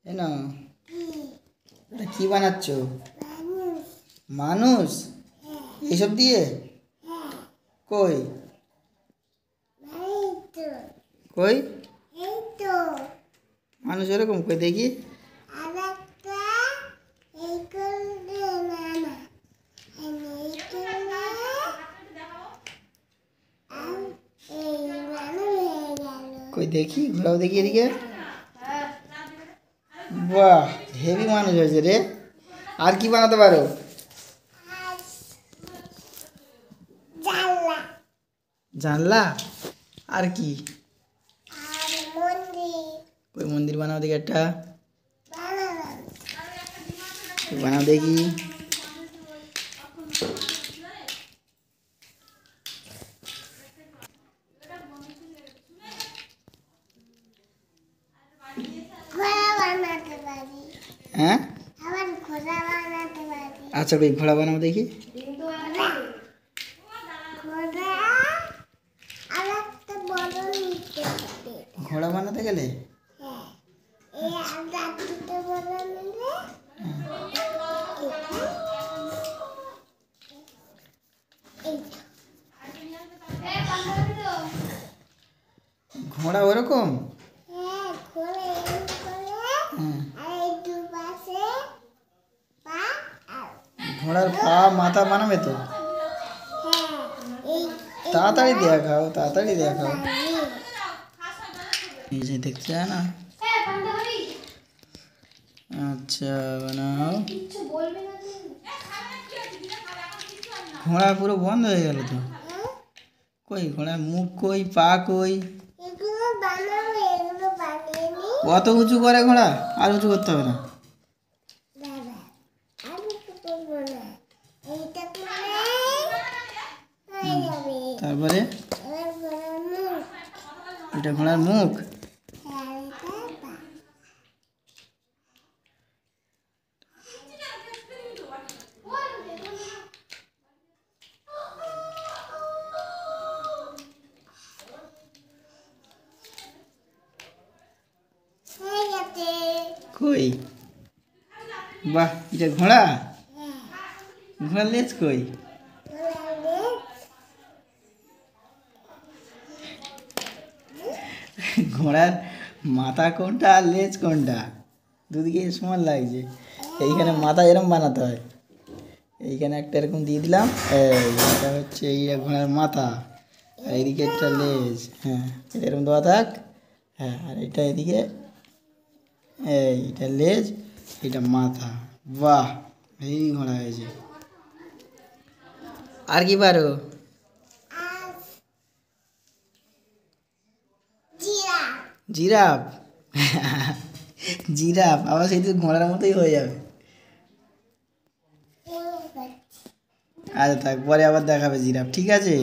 এ না, এটা কি বানাচ্ছ? মানুষ? এইসব দিয়ে? কই কই মানুষ এরকম কই দেখি। কই দেখি, ঘোরাও দেখি এদিকে। বাহ, হেভি মানুষ হয়েছে রে। আর কি বানাতে পারো? জানলা? আর কি? কই মন্দির বানাও দেখি একটা। বানাও দেখি। হ্যাঁ, আচ্ছা কই ঘোড়া বানাও দেখি। ঘোড়া বানাতে গেলে ঘোড়া ওরকম? ঘোড়ার পা মাথা বানাবে তো? তাড়াতাড়ি দেখাও, তাড়াতাড়ি দেখাও। এই যে দেখতে যায় না। আচ্ছা বানাও। ঘোড়া পুরো বন্ধ হয়ে গেল তো। কই ঘোড়ার মুখ কই, পা কই? কত উঁচু করে ঘোড়া? আর উঁচু করতে হবে না। তারপরে এটা ঘোড়ার মুখ। কই? বাহ, এটা ঘোড়া? ঘোড়ার লেজ কই? ঘোড়ার মাথা কোনটা আর লেজ কোনটা? দুদিকে সমান লাগছে। এইখানে মাথা এরকম বানাতে হয়। এইখানে একটা এরকম দিয়ে দিলাম। এটা হচ্ছে এই ঘোড়ার মাথা, আর এইদিকে একটা লেজ। হ্যাঁ, এটা এরকম দেওয়া থাক। হ্যাঁ, আর এটা এদিকে এইটা লেজ, এটা মাথা। বাহ, এই ঘোড়া হয়েছে। আর কি পারো? জিরাফ? জিরাফ আবার সেই তো ঘোড়ার মতোই হয়ে যাবে। আচ্ছা থাক, পরে আবার দেখাবে জিরাফ, ঠিক আছে?